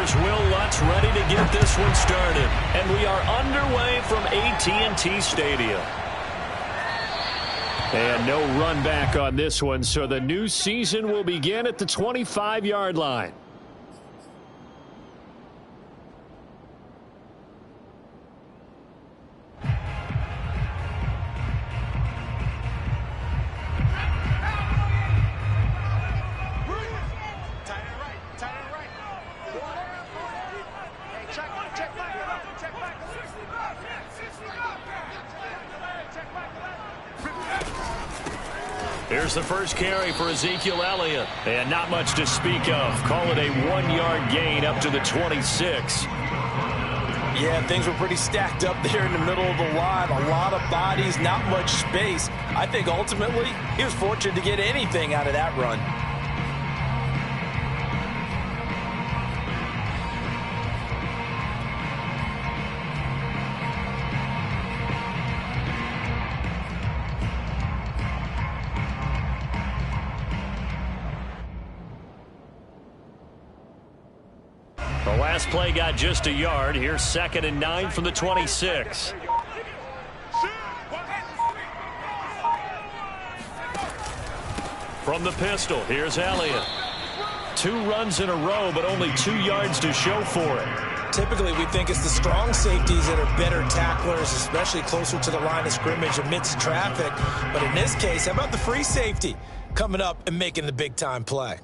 Here's Will Lutz ready to get this one started. And we are underway from AT&T Stadium. And no run back on this one, so the new season will begin at the 25-yard line. Here's the first carry for Ezekiel Elliott. And not much to speak of. Call it a 1-yard gain up to the 26. Yeah, things were pretty stacked up there in the middle of the line. A lot of bodies, not much space. I think ultimately he was fortunate to get anything out of that run. The last play got just a yard. Here's 2nd and 9 from the 26. From the pistol, here's Elliott. 2 runs in a row, but only 2 yards to show for it. Typically, we think it's the strong safeties that are better tacklers, especially closer to the line of scrimmage amidst traffic. But in this case, how about the free safety coming up and making the big-time play?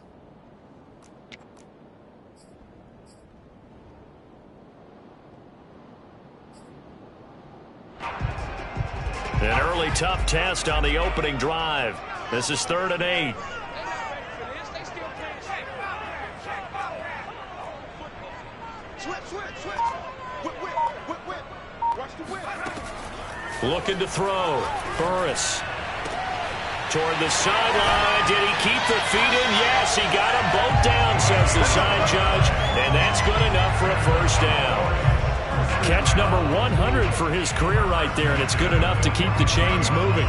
An early tough test on the opening drive. This is 3rd and 8. Looking to throw. Burris. Toward the sideline. Did he keep the feet in? Yes, he got them both down, says the sign judge. And that's good enough for a first down. Catch number 100 for his career right there, and it's good enough to keep the chains moving.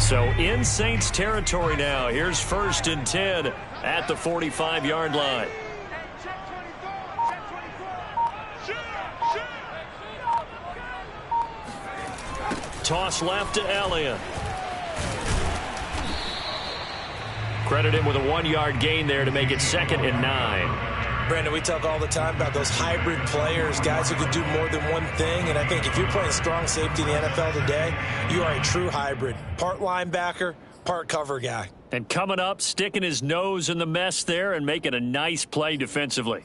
So in Saints territory now. Here's 1st and 10 at the 45-yard line. Toss left to Elliott. Credit him with a 1-yard gain there to make it 2nd and 9. Brandon, we talk all the time about those hybrid players, guys who can do more than one thing. And I think if you're playing strong safety in the NFL today, you are a true hybrid. Part linebacker, part cover guy. And coming up, sticking his nose in the mess there and making a nice play defensively.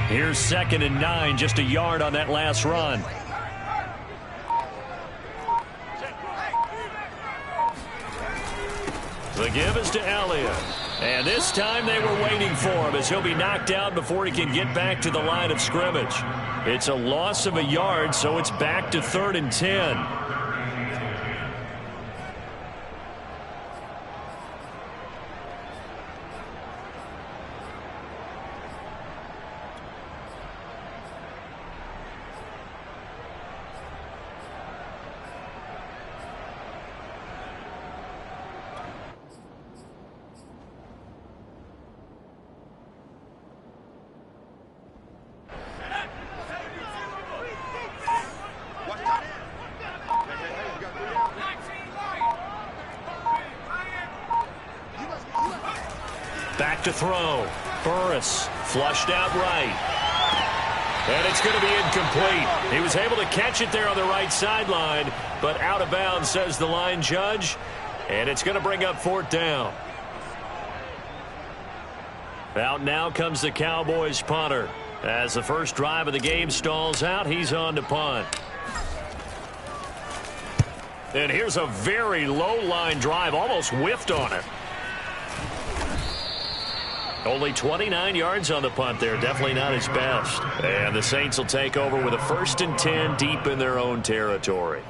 Here's 2nd and 9, just a yard on that last run. The give is to Elliott. And this time they were waiting for him as he'll be knocked out before he can get back to the line of scrimmage. It's a loss of a yard, so it's back to 3rd and 10. Back to throw. Burris flushed out right. And it's going to be incomplete. He was able to catch it there on the right sideline, but out of bounds, says the line judge. And it's going to bring up 4th down. Out now comes the Cowboys punter. As the first drive of the game stalls out, he's on to punt. And here's a very low line drive, almost whiffed on it. Only 29 yards on the punt there. Definitely not his best. And the Saints will take over with a 1st and 10 deep in their own territory.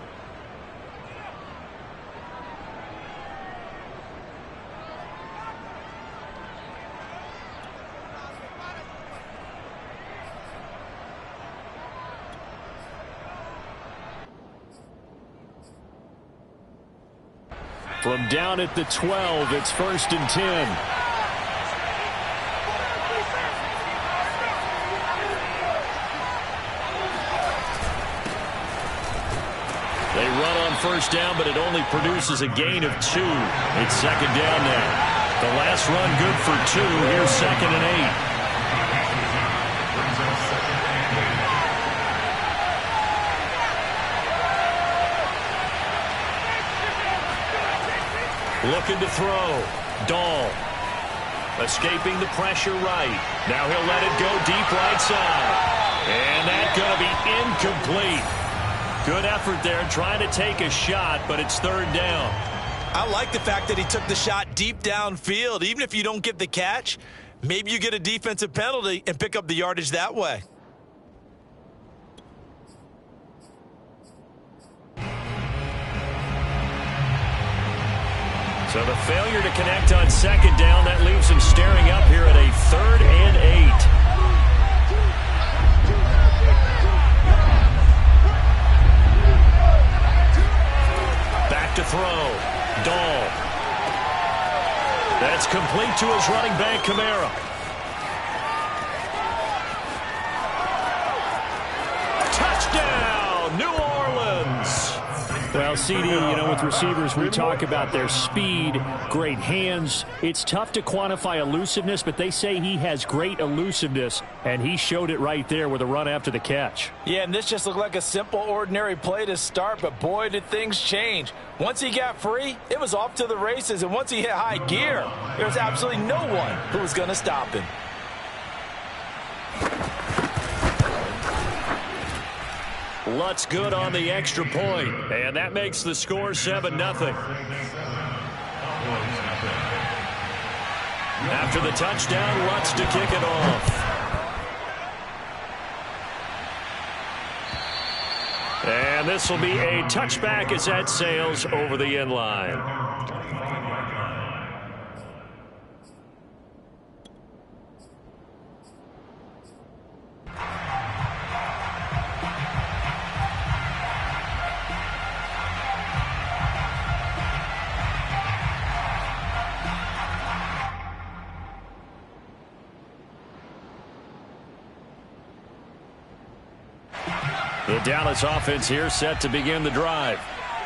From down at the 12, it's 1st and 10. They run on 1st down, but it only produces a gain of 2. It's 2nd down now. The last run good for 2. Here's 2nd and 8. Looking to throw. Dahl. Escaping the pressure right. Now he'll let it go deep right side. And that's going to be incomplete. Good effort there trying to take a shot, but it's 3rd down. I like the fact that he took the shot deep downfield. Even if you don't get the catch, maybe you get a defensive penalty and pick up the yardage that way. So the failure to connect on 2nd down, that leaves him staring up here at a 3rd and 8. Back to throw. Dahl. That's complete to his running back, Kamara. Touchdown, New Orleans. Well, CD, with receivers, we talk about their speed, great hands. It's tough to quantify elusiveness, but they say he has great elusiveness, and he showed it right there with a run after the catch. Yeah, and this just looked like a simple, ordinary play to start, but boy, did things change. Once he got free, it was off to the races, and once he hit high gear, there was absolutely no one who was going to stop him. Lutz good on the extra point, and that makes the score 7-0. After the touchdown, Lutz to kick it off. And this will be a touchback as that sails over the end line. The Dallas offense here set to begin the drive.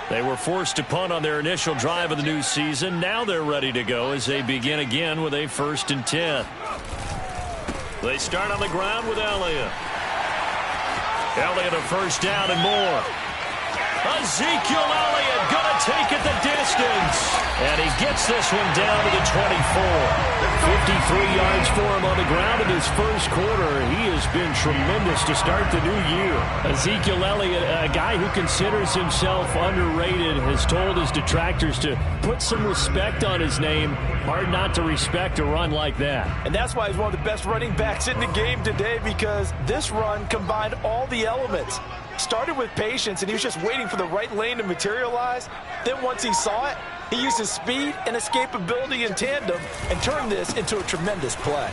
They were forced to punt on their initial drive of the new season. Now they're ready to go as they begin again with a 1st and 10. They start on the ground with Elliott. Elliott a 1st down and more. Ezekiel Elliott going to take it the distance. And he gets this one down to the 24. 53 yards for him on the ground in his first quarter. He has been tremendous to start the new year. Ezekiel Elliott, a guy who considers himself underrated, has told his detractors to put some respect on his name. Hard not to respect a run like that. And that's why he's one of the best running backs in the game today, because this run combined all the elements. Started with patience, and he was just waiting for the right lane to materialize. Then once he saw it, he used his speed and escapability in tandem and turned this into a tremendous play.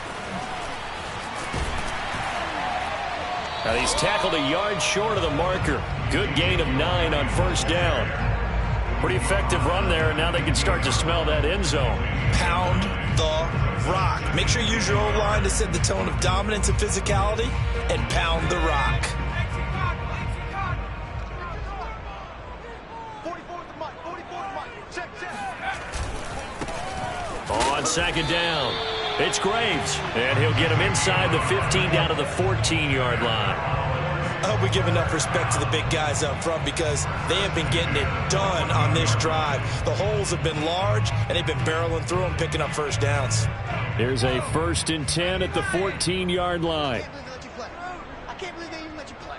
Now he's tackled a yard short of the marker. Good gain of 9 on 1st down. Pretty effective run there, and now they can start to smell that end zone. Pound the rock. Make sure you use your O-line to set the tone of dominance and physicality, and pound the rock. On 2nd down, it's Graves, and he'll get him inside the 15 down to the 14-yard line. I hope we give enough respect to the big guys up front, because they have been getting it done on this drive. The holes have been large, and they've been barreling through them, picking up 1st downs. Here's a 1st and 10 at the 14-yard line. I can't believe they even let you play.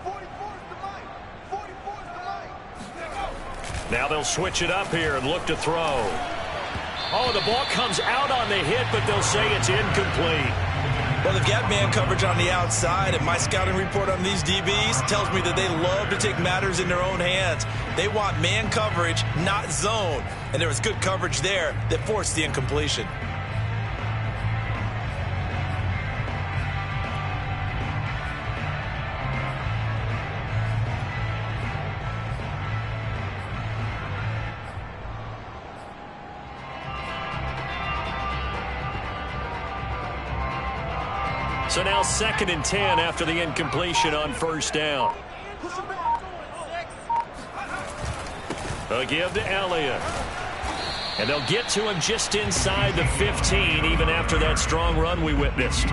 44 is the line. 44 is the line. Now they'll switch it up here and look to throw. Oh, the ball comes out on the hit, but they'll say it's incomplete. Well, they've got man coverage on the outside, and my scouting report on these DBs tells me that they love to take matters in their own hands. They want man coverage, not zone. And there was good coverage there that forced the incompletion. So now 2nd and 10 after the incompletion on first down. A give to Elliott. And they'll get to him just inside the 15, even after that strong run we witnessed.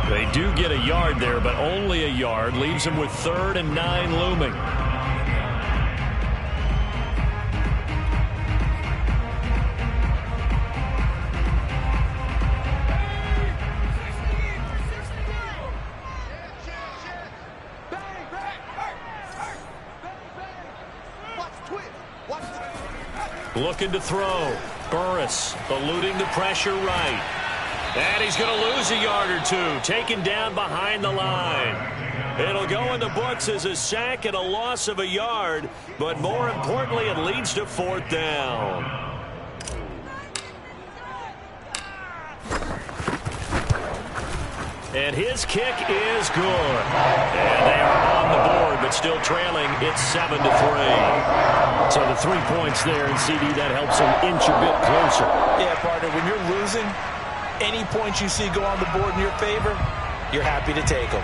They do get a yard there, but only a yard. Leaves them with 3rd and 9 looming. Looking to throw. Burris eluding the pressure right. And he's going to lose a yard or two. Taken down behind the line. It'll go in the books as a sack and a loss of a yard. But more importantly, it leads to 4th down. And his kick is good. And they are on the board, but still trailing. It's 7-3. So the 3 points there, and CD, that helps them inch a bit closer. Yeah, partner, when you're losing, any points you see go on the board in your favor, you're happy to take them.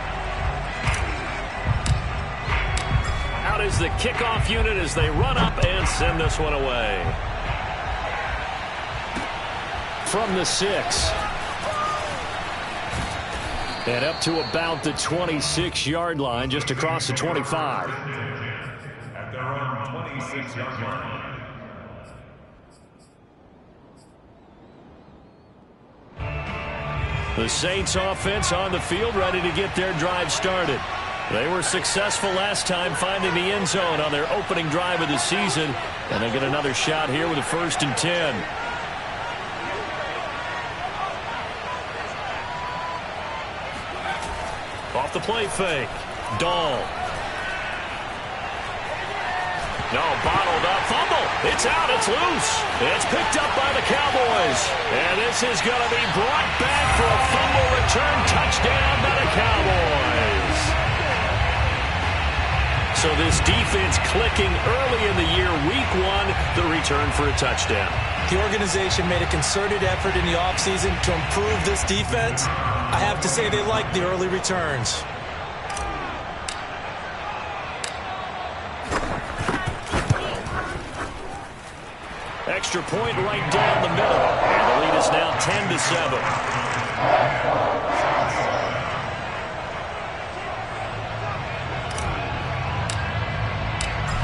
Out is the kickoff unit as they run up and send this one away. From the 6. And up to about the 26-yard line, just across the 25. At their own 26-yard line. The Saints offense on the field, ready to get their drive started. They were successful last time finding the end zone on their opening drive of the season. And they get another shot here with a 1st and 10. Off the play fake. Dahl. No, bottled up. Fumble. It's out. It's loose. It's picked up by the Cowboys. And this is going to be brought back for a fumble return touchdown by the Cowboys. So this defense clicking early in the year. Week 1, the return for a touchdown. The organization made a concerted effort in the offseason to improve this defense. I have to say they like the early returns. Extra point right down the middle. And the lead is now 10-7.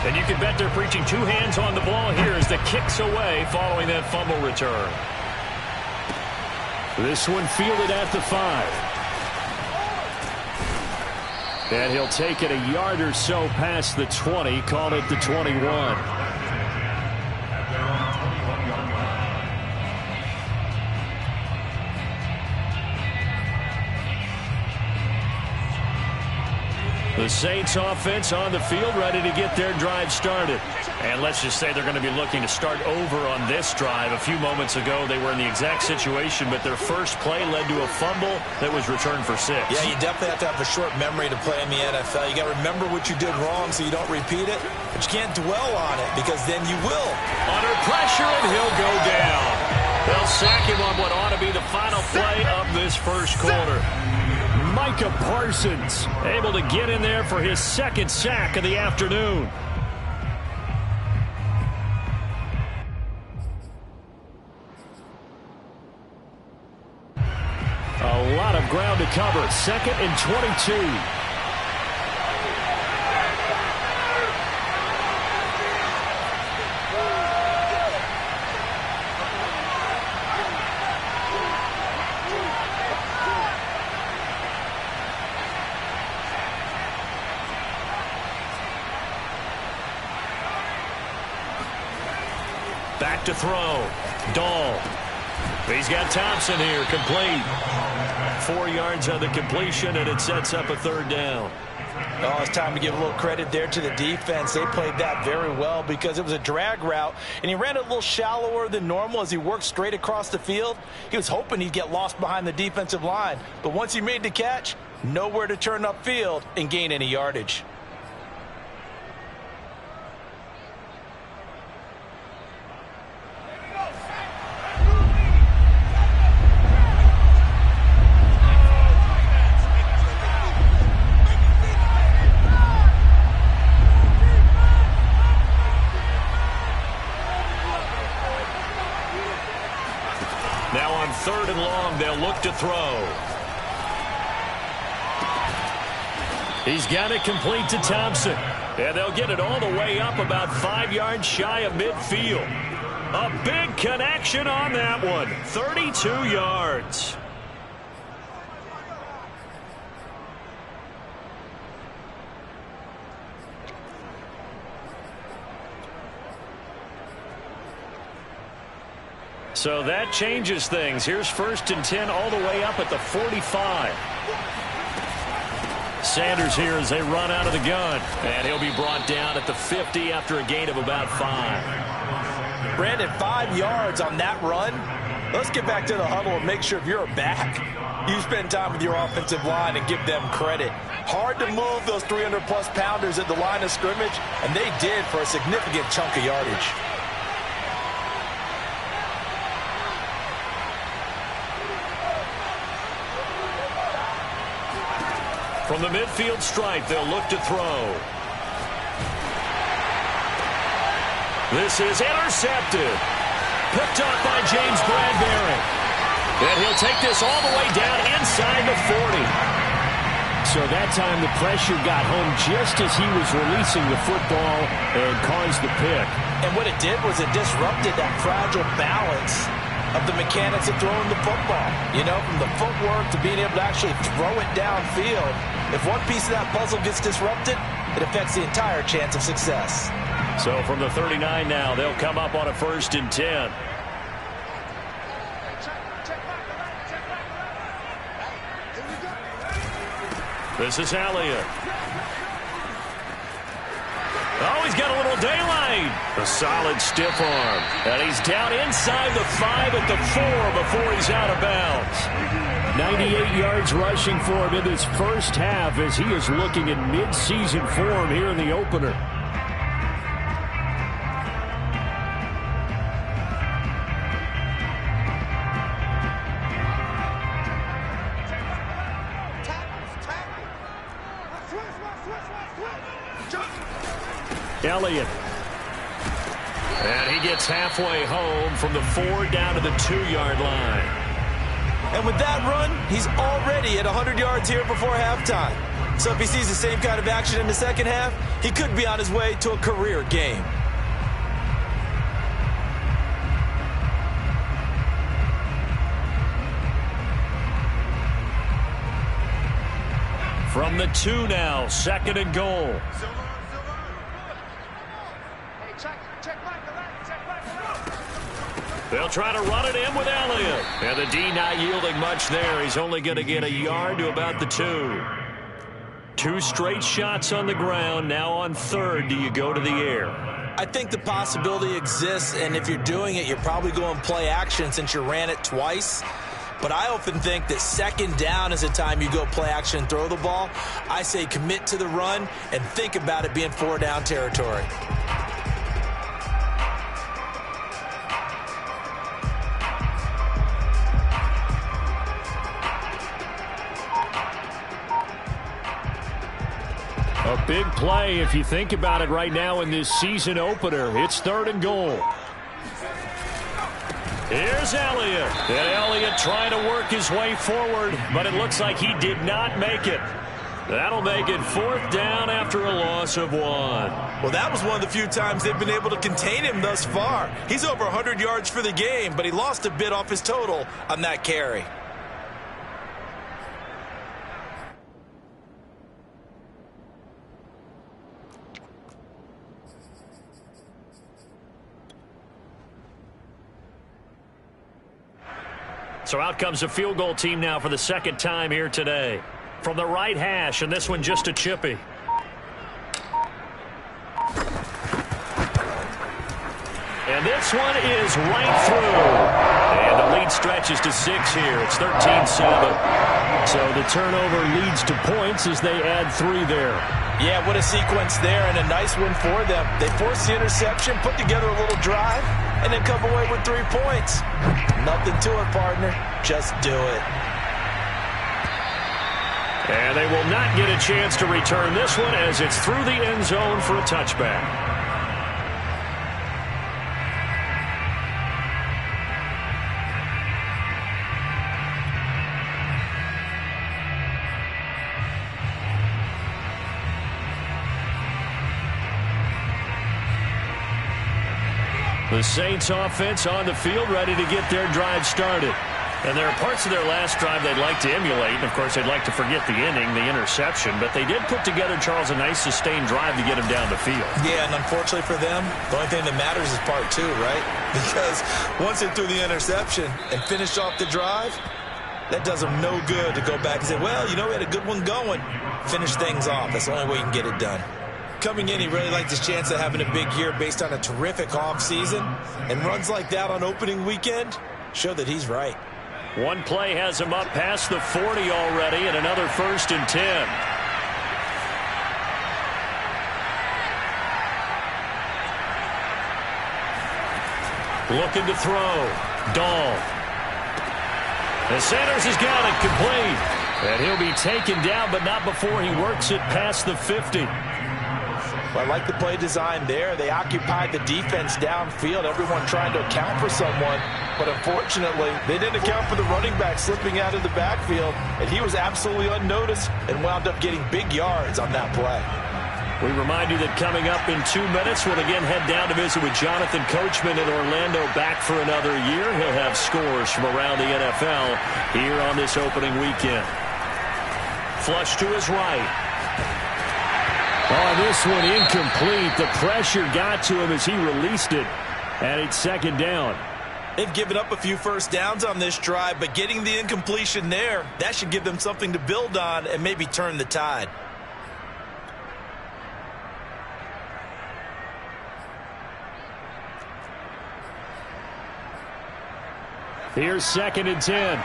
And you can bet they're preaching 2 hands on the ball here as the kick's away following that fumble return. This one fielded at the 5. And he'll take it a yard or so past the 20, call it the 21. The Saints offense on the field, ready to get their drive started. And let's just say they're going to be looking to start over on this drive. A few moments ago, they were in the exact situation, but their first play led to a fumble that was returned for 6. Yeah, you definitely have to have a short memory to play in the NFL. You got to remember what you did wrong so you don't repeat it, but you can't dwell on it because then you will. Under pressure, and he'll go down. They'll sack him on what ought to be the final play of this first quarter. Micah Parsons able to get in there for his 2nd sack of the afternoon. A lot of ground to cover. 2nd and 22. Back to throw. Dahl. He's got Thompson here, complete. 4 yards on the completion, and it sets up a 3rd down. Oh, it's time to give a little credit there to the defense. They played that very well because it was a drag route, and he ran it a little shallower than normal as he worked straight across the field. He was hoping he'd get lost behind the defensive line, but once he made the catch, nowhere to turn upfield and gain any yardage. They'll look to throw. He's got it complete to Thompson. And they'll get it all the way up about 5 yards shy of midfield. A big connection on that one. 32 yards. So that changes things. Here's 1st and 10 all the way up at the 45. Sanders here as they run out of the gun. And he'll be brought down at the 50 after a gain of about 5. Brandon, 5 yards on that run. Let's get back to the huddle and make sure if you're back, you spend time with your offensive line and give them credit. Hard to move those 300-plus pounders at the line of scrimmage, and they did for a significant chunk of yardage. From the midfield stripe, they'll look to throw. This is intercepted. Picked off by James Bradbury. And he'll take this all the way down inside the 40. So that time the pressure got home just as he was releasing the football and caused the pick. And what it did was it disrupted that fragile balance of the mechanics of throwing the football. You know, from the footwork to being able to actually throw it downfield. If one piece of that puzzle gets disrupted, it affects the entire chance of success. So from the 39 now, they'll come up on a 1st and 10. This is Elliott. Oh, he's got a little daylight. A solid stiff arm. And he's down inside the 5 at the 4 before he's out of bounds. 98 yards rushing for him in this first half as he is looking in mid-season form here in the opener. Elliott. And he gets halfway home from the 4 down to the 2-yard line. And with that run, he's already at 100 yards here before halftime. So if he sees the same kind of action in the second half, he could be on his way to a career game. From the 2 now, 2nd and goal. They'll try to run it in with Elliott. And the D not yielding much there. He's only going to get a yard to about the 2. 2 straight shots on the ground. Now on 3rd, do you go to the air? I think the possibility exists, and if you're doing it, you're probably going play action since you ran it twice. But I often think that 2nd down is the time you go play action and throw the ball. I say commit to the run and think about it being 4-down territory. A big play if you think about it right now in this season opener. It's 3rd and goal. Here's Elliott. And Elliott trying to work his way forward, but it looks like he did not make it. That'll make it 4th down after a loss of 1. Well, that was one of the few times they've been able to contain him thus far. He's over 100 yards for the game, but he lost a bit off his total on that carry. So out comes a field goal team now for the 2nd time here today. From the right hash, and this one just a chippy. And this one is right through. And the lead stretches to 6 here. It's 13-7. So the turnover leads to points as they add 3 there. Yeah, what a sequence there, and a nice one for them. They forced the interception, put together a little drive, and then come away with 3 points. Nothing to it, partner. Just do it. And they will not get a chance to return this one as it's through the end zone for a touchback. The Saints offense on the field, ready to get their drive started. And there are parts of their last drive they'd like to emulate. And, of course, they'd like to forget the inning, the interception. But they did put together, Charles, a nice sustained drive to get him down the field. Yeah, and unfortunately for them, the only thing that matters is part two, right? Because once they threw the interception and finished off the drive, that does them no good to go back and say, well, you know, we had a good one going. Finish things off. That's the only way you can get it done. Coming in, he really liked his chance of having a big year based on a terrific offseason. And runs like that on opening weekend show that he's right. One play has him up past the 40 already, and another 1st and 10. Looking to throw. Dahl. And Sanders has got it complete. And he'll be taken down, but not before he works it past the 50. Well, I like the play design there. They occupied the defense downfield, everyone trying to account for someone. But unfortunately, they didn't account for the running back slipping out of the backfield. And he was absolutely unnoticed and wound up getting big yards on that play. We remind you that coming up in 2 minutes, we'll again head down to visit with Jonathan Coachman in Orlando, back for another year. He'll have scores from around the NFL here on this opening weekend. Flush to his right. Oh, this one incomplete. The pressure got to him as he released it, and it's 2nd down. They've given up a few first downs on this drive, but getting the incompletion there, that should give them something to build on and maybe turn the tide. Here's 2nd and 10.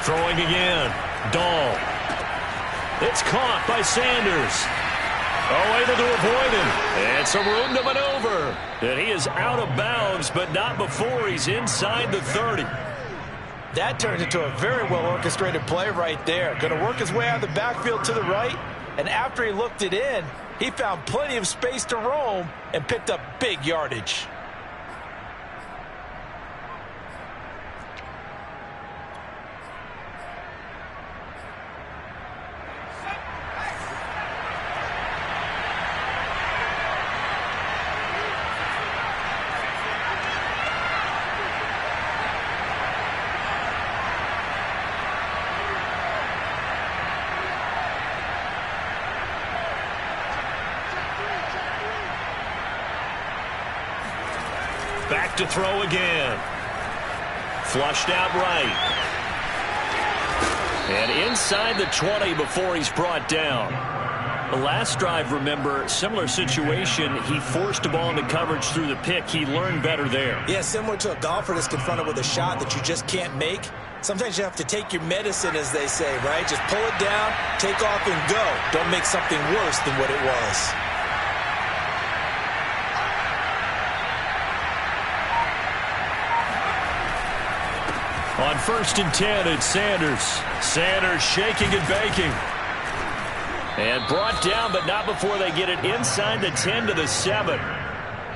Throwing again. Dahl. It's caught by Sanders. Oh, able to avoid him. And some room to maneuver. And he is out of bounds, but not before he's inside the 30. That turned into a very well-orchestrated play right there. Going to work his way out of the backfield to the right. And after he looked it in, he found plenty of space to roam and picked up big yardage. Back to throw again. Flushed out right. And inside the 20 before he's brought down. The last drive, remember, similar situation. He forced a ball into coverage through the pick. He learned better there. Yeah, similar to a golfer that's confronted with a shot that you just can't make. Sometimes you have to take your medicine, as they say, right? Just pull it down, take off, and go. Don't make something worse than what it was. On 1st and 10, it's Sanders. Sanders shaking and baking. And brought down, but not before they get it inside the 10 to the 7.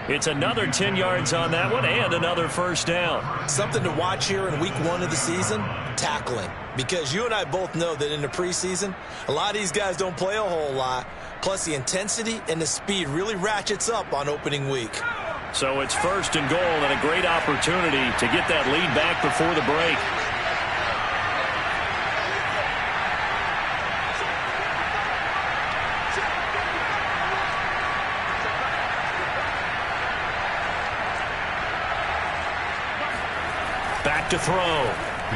It's another 10 yards on that one and another 1st down. Something to watch here in week 1 of the season, tackling. Because you and I both know that in the preseason, a lot of these guys don't play a whole lot. Plus the intensity and the speed really ratchets up on opening week. So it's 1st and goal and a great opportunity to get that lead back before the break. Back to throw.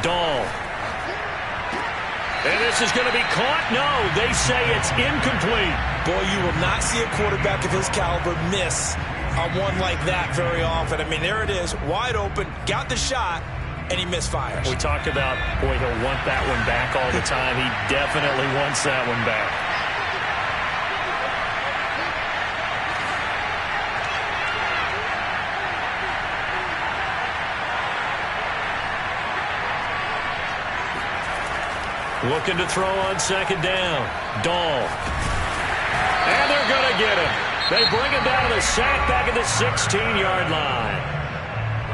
Dahl. And this is going to be caught? No, they say it's incomplete. Boy, you will not see a quarterback of his caliber miss on one like that very often. I mean, there it is, wide open, got the shot, and he misfires. We talk about, boy, he'll want that one back all the time. He definitely wants that one back. Looking to throw on second down. Dahl. And they're going to get him. They bring him down to the sack back at the 16-yard line.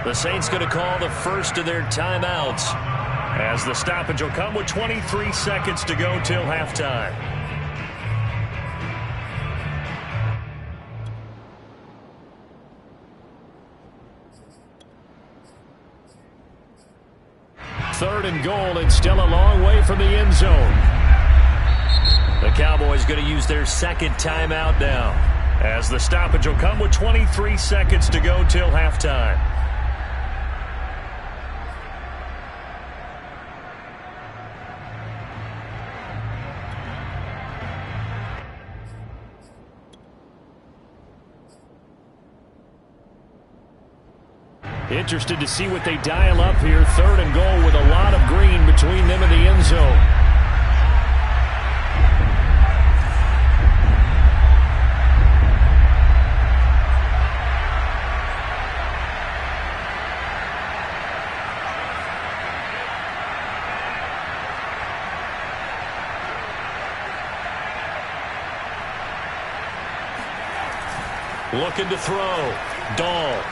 The Saints going to call the first of their timeouts, as the stoppage will come with 23 seconds to go till halftime. Third and goal, and still a long way from the end zone. The Cowboys going to use their second timeout now, as the stoppage will come with 23 seconds to go till halftime. Interested to see what they dial up here. Third and goal with a lot of green between them and the end zone. Looking to throw. Dahl.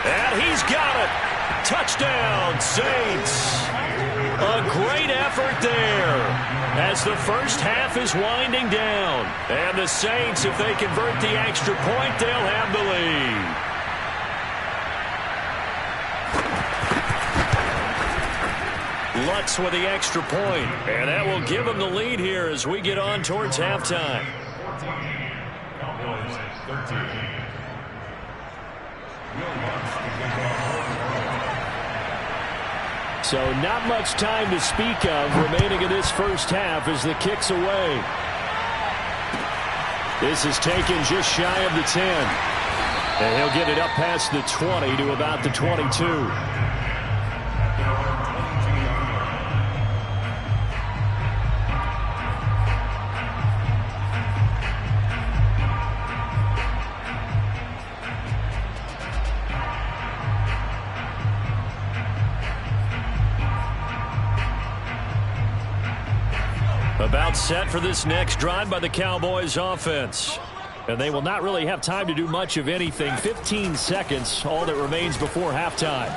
And he's got it. Touchdown, Saints. A great effort there as the first half is winding down. And the Saints, if they convert the extra point, they'll have the lead. Lutz with the extra point, and that will give them the lead here as we get on towards halftime. 14, Cowboys 13. So not much time to speak of remaining in this first half as the kick's away. This is taken just shy of the 10. And he'll get it up past the 20 to about the 22. About set for this next drive by the Cowboys offense. And they will not really have time to do much of anything. 15 seconds, all that remains before halftime.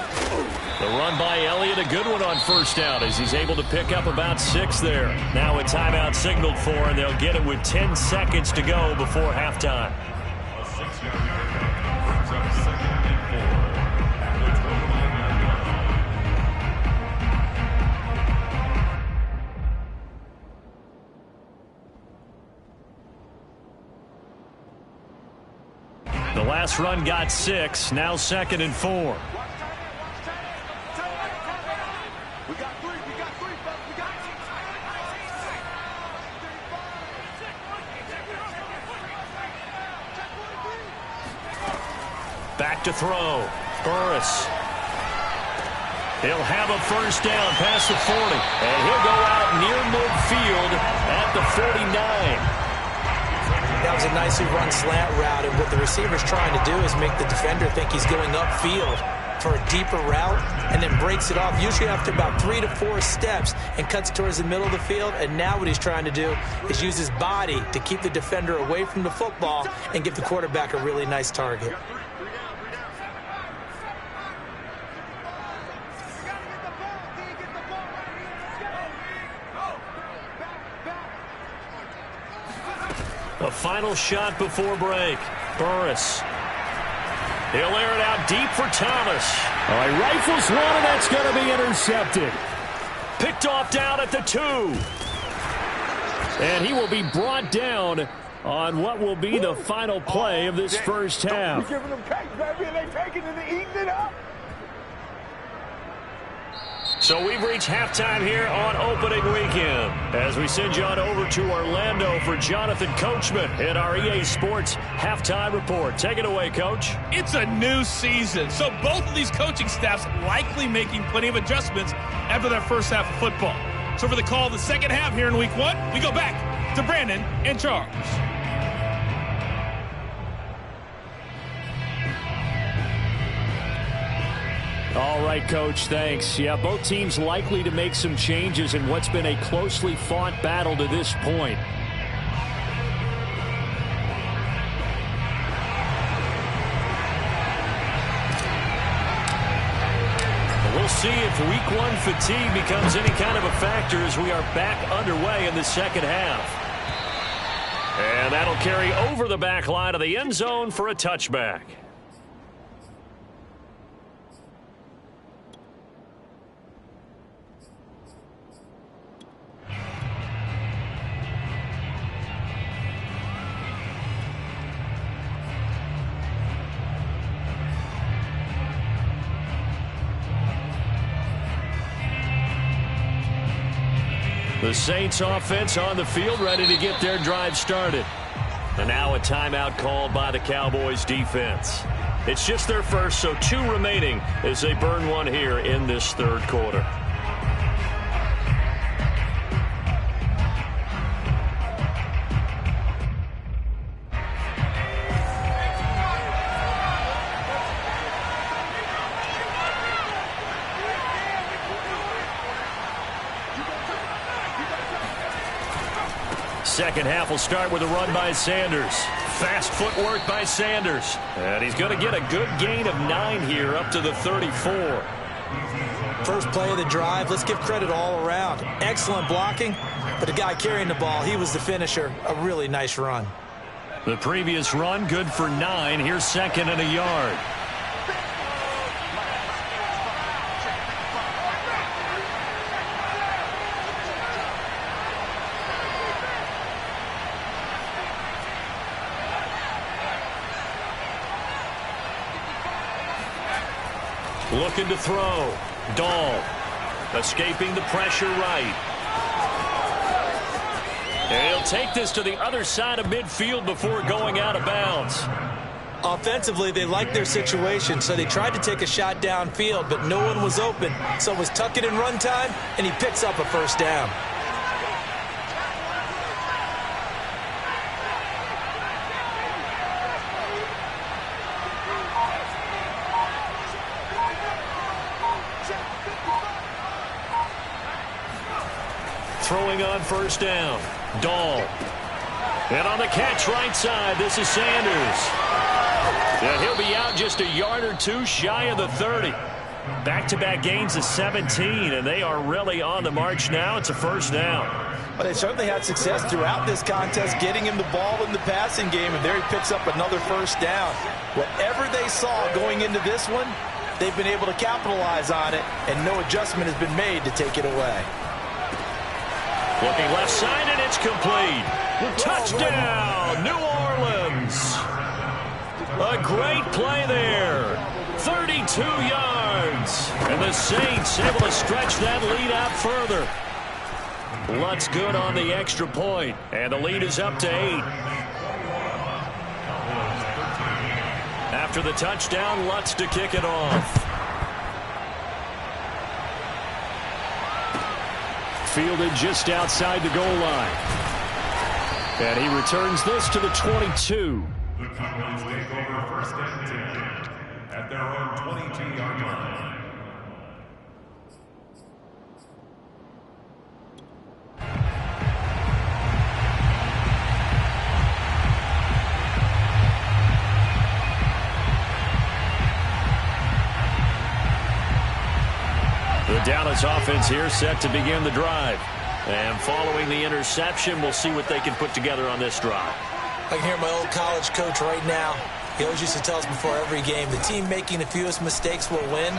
The run by Elliott, a good one on first down as he's able to pick up about 6 there. Now a timeout signaled for, and they'll get it with 10 seconds to go before halftime. A 6-yard pickup brings up 2nd and 4 at the 29-yard line. The last run got 6, now 2nd and 4. We got 3, fellas. We got Back to throw. Burris. He'll have a first down past the 40. And he'll go out near midfield at the 49. That was a nicely run slant route, and what the receiver's trying to do is make the defender think he's going upfield for a deeper route and then breaks it off, usually after about 3 to 4 steps, and cuts towards the middle of the field. And now what he's trying to do is use his body to keep the defender away from the football and give the quarterback a really nice target. A final shot before break. Burris. He'll air it out deep for Thomas. All right, rifles one, and that's going to be intercepted. Picked off down at the 2. And he will be brought down on what will be the final play of this first half. We're giving them cake, baby, and they taking it and eating it up. So we've reached halftime here on opening weekend as we send you on over to Orlando for Jonathan Coachman in our EA Sports halftime report. Take it away, Coach. It's a new season, so both of these coaching staffs likely making plenty of adjustments after their first half of football. So for the call of the second half here in week 1, we go back to Brandon and Charles. All right, Coach, thanks. Yeah, both teams likely to make some changes in what's been a closely fought battle to this point. We'll see if week 1 fatigue becomes any kind of a factor as we are back underway in the second half. And that'll carry over the back line of the end zone for a touchback. The Saints offense on the field, ready to get their drive started. And now a timeout called by the Cowboys defense. It's just their first, so 2 remaining as they burn one here in this third quarter. Second half will start with a run by Sanders. Fast footwork by Sanders. And he's going to get a good gain of 9 here up to the 34. First play of the drive, let's give credit all around. Excellent blocking, but the guy carrying the ball, he was the finisher. A really nice run. The previous run, good for 9. Here's second and a yard. Looking to throw. Dahl escaping the pressure right. And he'll take this to the other side of midfield before going out of bounds. Offensively, they liked their situation, so they tried to take a shot downfield, but no one was open. So it was tuck it in run time, and he picks up a first down. Throwing on first down. Dahl. And on the catch right side, this is Sanders. And he'll be out just a yard or 2 shy of the 30. Back-to-back gains of 17, and they are really on the march now. It's a first down. Well, they certainly had success throughout this contest, getting him the ball in the passing game, and there he picks up another first down. Whatever they saw going into this one, they've been able to capitalize on it, and no adjustment has been made to take it away. Looking left side, and it's complete. Touchdown, New Orleans. A great play there. 32 yards. And the Saints able to stretch that lead out further. Lutz good on the extra point, and the lead is up to 8. After the touchdown, Lutz to kick it off. Fielded just outside the goal line. And he returns this to the 22. The Cowboys take over first and 10 at their own 22-yard line. The Dallas offense here set to begin the drive. And following the interception, we'll see what they can put together on this drive. I can hear my old college coach right now. He always used to tell us before every game, the team making the fewest mistakes will win.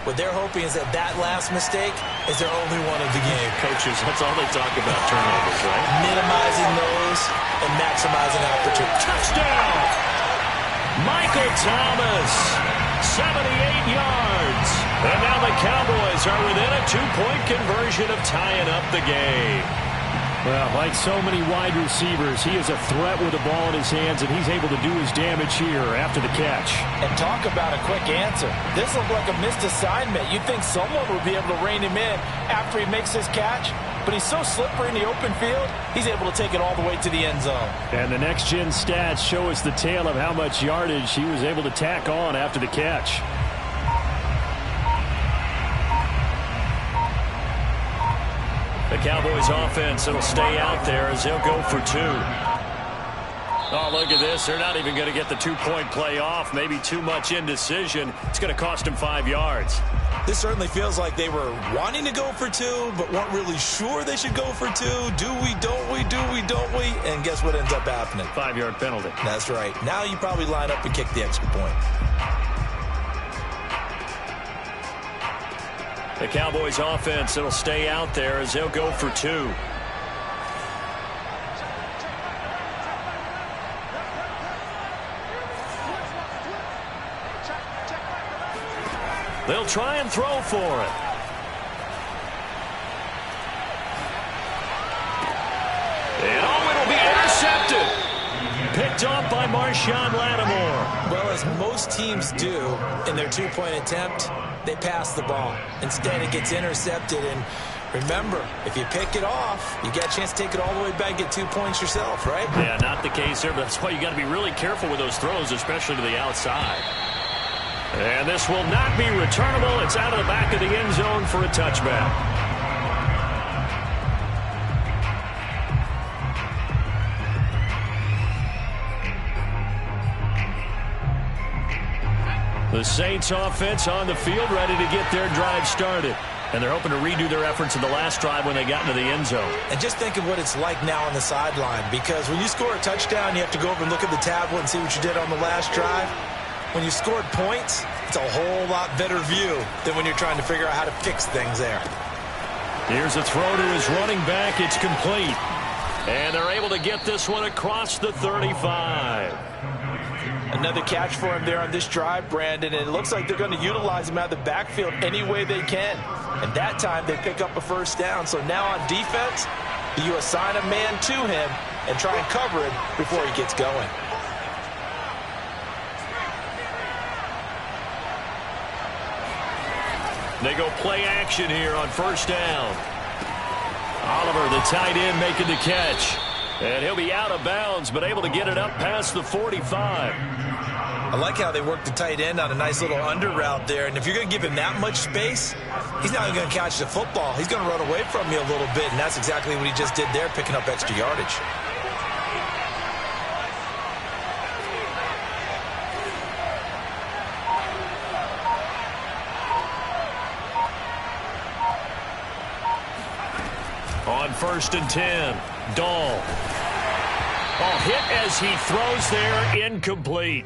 What they're hoping is that that last mistake is their only one of the game. Coaches, that's all they talk about, turnovers, right? Minimizing those and maximizing opportunity. Touchdown! Michael Thomas, 78 yards. And now the Cowboys are within a 2-point conversion of tying up the game. Well, like so many wide receivers, he is a threat with the ball in his hands, and he's able to do his damage here after the catch. And talk about a quick answer. This looked like a missed assignment. You'd think someone would be able to rein him in after he makes his catch, but he's so slippery in the open field, he's able to take it all the way to the end zone. And the next-gen stats show us the tale of how much yardage he was able to tack on after the catch. The Cowboys offense, it'll stay out there as they'll go for 2. Oh, look at this. They're not even going to get the 2-point play off. Maybe too much indecision. It's going to cost them 5 yards. This certainly feels like they were wanting to go for 2, but weren't really sure they should go for 2. Do we, don't we, do we, don't we? And guess what ends up happening? 5-yard penalty. That's right. Now you probably line up and kick the extra point. The Cowboys offense, it'll stay out there as they'll go for 2. They'll try and throw for it. And it'll be intercepted. Picked off by Marshawn Lattimore. Well, as most teams do in their 2-point attempt, they pass the ball. Instead, it gets intercepted. And remember, if you pick it off, you get a chance to take it all the way back and get 2 points yourself, right? Yeah, not the case here, but that's why you got to be really careful with those throws, especially to the outside. And this will not be returnable. It's out of the back of the end zone for a touchback. The Saints offense on the field, ready to get their drive started. And they're hoping to redo their efforts in the last drive when they got into the end zone. And just think of what it's like now on the sideline, because when you score a touchdown, you have to go over and look at the tablet and see what you did on the last drive. When you scored points, it's a whole lot better view than when you're trying to figure out how to fix things there. Here's a throw to his running back. It's complete. And they're able to get this one across the 35. Another catch for him there on this drive, Brandon, and it looks like they're going to utilize him out of the backfield any way they can. And that time they pick up a first down. So now on defense, you assign a man to him and try and cover it before he gets going. They go play action here on first down. Oliver, the tight end, making the catch. And he'll be out of bounds, but able to get it up past the 45. I like how they work the tight end on a nice little under route there. And if you're going to give him that much space, he's not even going to catch the football. He's going to run away from you a little bit, and that's exactly what he just did there, picking up extra yardage. On first and 10, Dahl. Oh, hit as he throws there, incomplete.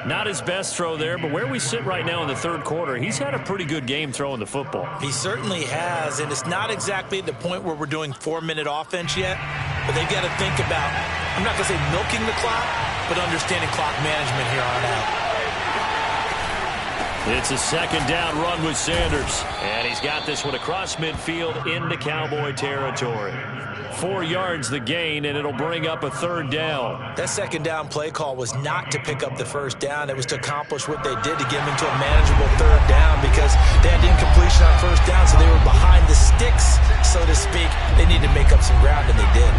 Not his best throw there, but where we sit right now in the third quarter, he's had a pretty good game throwing the football. He certainly has, and it's not exactly the point where we're doing 4-minute offense yet, but they've got to think about, I'm not going to say milking the clock, but understanding clock management here on out. It's a second down run with Sanders. And he's got this one across midfield into Cowboy territory. 4 yards the gain, and it'll bring up a third down. That second down play call was not to pick up the first down. It was to accomplish what they did to get them into a manageable third down because they had incompletion on first down, so they were behind the sticks, so to speak. They needed to make up some ground, and they did.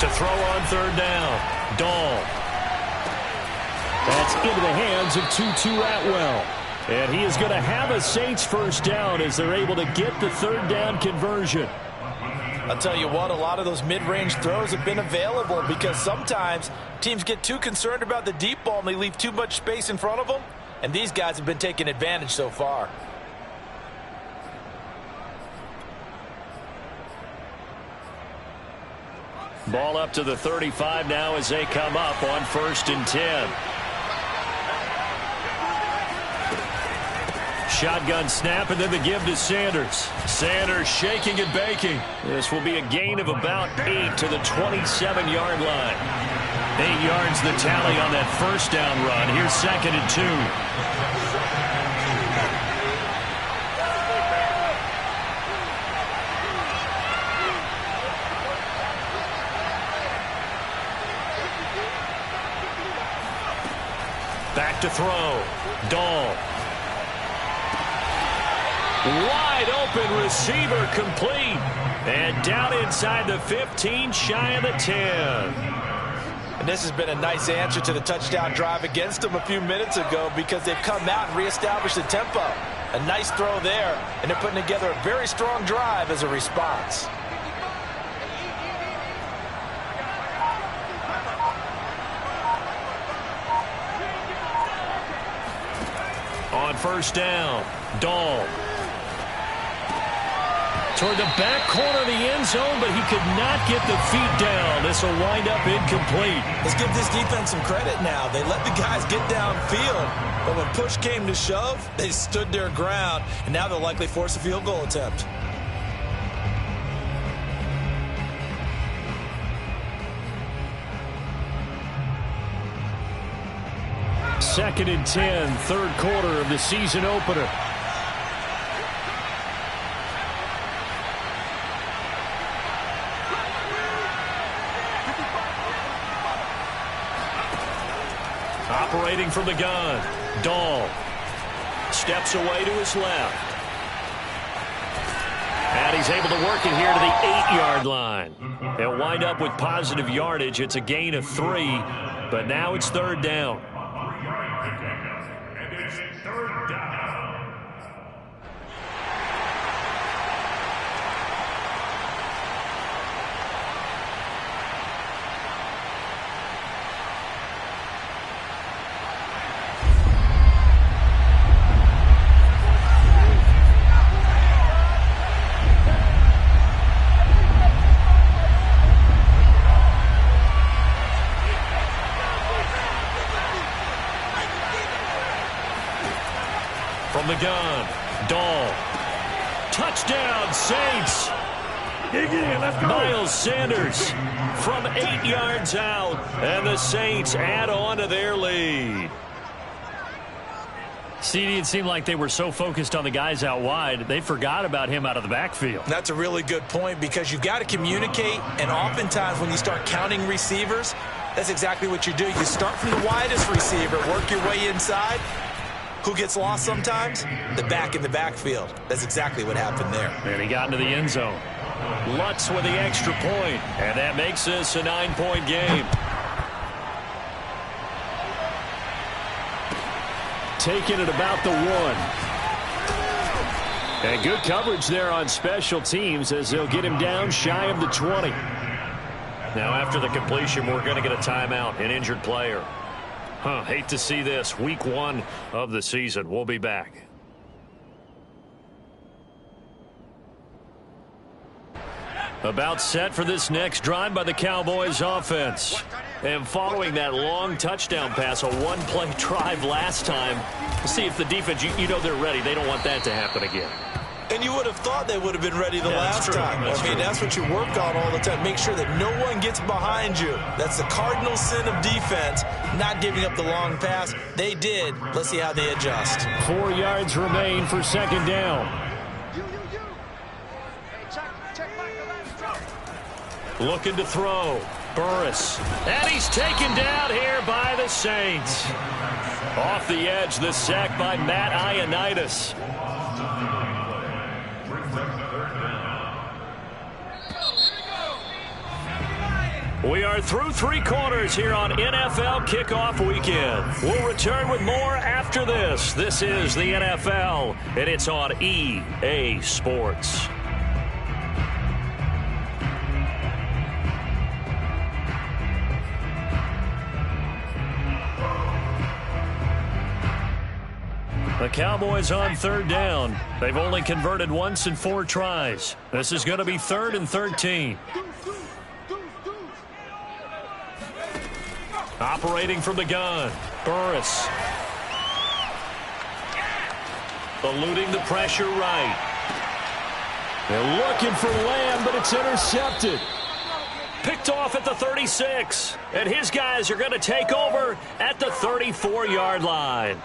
To throw on third down, Dahl. That's into the hands of Tutu Atwell. And he is going to have a Saints first down as they're able to get the third down conversion. I'll tell you what, a lot of those mid-range throws have been available because sometimes teams get too concerned about the deep ball and they leave too much space in front of them. And these guys have been taking advantage so far. Ball up to the 35 now as they come up on first and 10. Shotgun snap, and then the give to Sanders. Sanders shaking and baking. This will be a gain of about 8 to the 27-yard line. 8 yards the tally on that first down run. Here's 2nd and 2. Back to throw. Dahl. Wide open receiver complete. And down inside the 15, shy of the 10. And this has been a nice answer to the touchdown drive against them a few minutes ago because they've come out and reestablished the tempo. A nice throw there, and they're putting together a very strong drive as a response. On first down, Dahl. Toward the back corner of the end zone, but he could not get the feet down. This will wind up incomplete. Let's give this defense some credit now. They let the guys get downfield, but when push came to shove, they stood their ground, and now they'll likely force a field goal attempt. Second and 10, third quarter of the season opener. Operating from the gun, Dahl steps away to his left. And he's able to work it here to the 8-yard line. They'll wind up with positive yardage. It's a gain of 3, but now it's third down. And it's third down. From the gun, Dahl. Touchdown, Saints. Miles Sanders from 8 yards out, and the Saints add on to their lead. CD, it seemed like they were so focused on the guys out wide, they forgot about him out of the backfield. That's a really good point because you've got to communicate, and oftentimes when you start counting receivers, that's exactly what you do. You start from the widest receiver, work your way inside. Who gets lost sometimes? The back in the backfield. That's exactly what happened there. And he got into the end zone. Lutz with the extra point, and that makes this a 9-point game. Taking it about the 1. And good coverage there on special teams as they'll get him down shy of the 20. Now after the completion, we're going to get a timeout, an injured player. Hate to see this. Week 1 of the season. We'll be back. About set for this next drive by the Cowboys offense. And following that long touchdown pass, a one-play drive last time, see if the defense, you know they're ready. They don't want that to happen again. And you would have thought they would have been ready the last time. That's what you work on all the time. Make sure that no one gets behind you. That's the cardinal sin of defense, not giving up the long pass. They did. Let's see how they adjust. 4 yards remain for second down. Looking to throw. Burris. And he's taken down here by the Saints. Off the edge, the sack by Matt Ioannidis. We are through 3 quarters here on NFL Kickoff Weekend. We'll return with more after this. This is the NFL, and it's on EA Sports. The Cowboys on third down. They've only converted once in 4 tries. This is going to be 3rd and 13. Operating from the gun, Burris. Eluding the pressure right. They're looking for Lamb, but it's intercepted. Picked picked off at the 36. And his guys are going to take over at the 34-yard line.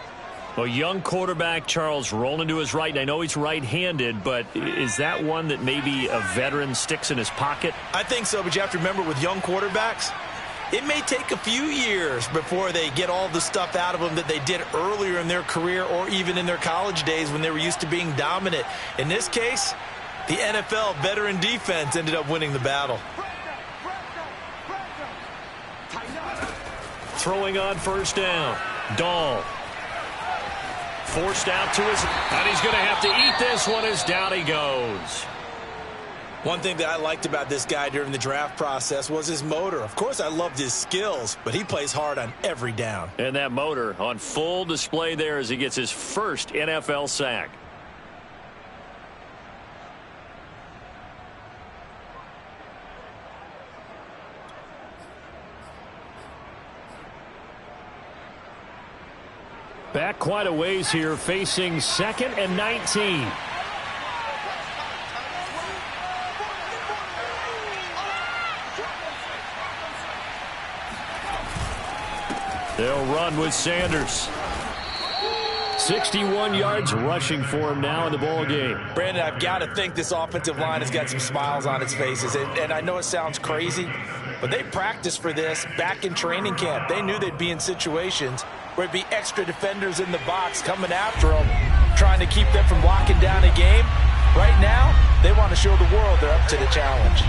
A young quarterback, Charles, rolling to his right. And I know he's right-handed, but is that one that maybe a veteran sticks in his pocket? I think so, but you have to remember with young quarterbacks, it may take a few years before they get all the stuff out of them that they did earlier in their career or even in their college days when they were used to being dominant. In this case, the NFL veteran defense ended up winning the battle. Throwing on first down. Dahl. Forced out to his, and he's going to have to eat this one as down he goes. One thing that I liked about this guy during the draft process was his motor. Of course, I loved his skills, but he plays hard on every down. And that motor on full display there as he gets his first NFL sack. Back quite a ways here, facing 2nd and 19. They'll run with Sanders. 61 yards rushing for him now in the ball game. Brandon, I've got to think this offensive line has got some smiles on its faces. And I know it sounds crazy, but they practiced for this back in training camp. They knew they'd be in situations where it'd be extra defenders in the box coming after them, trying to keep them from locking down a game. Right now, they want to show the world they're up to the challenge.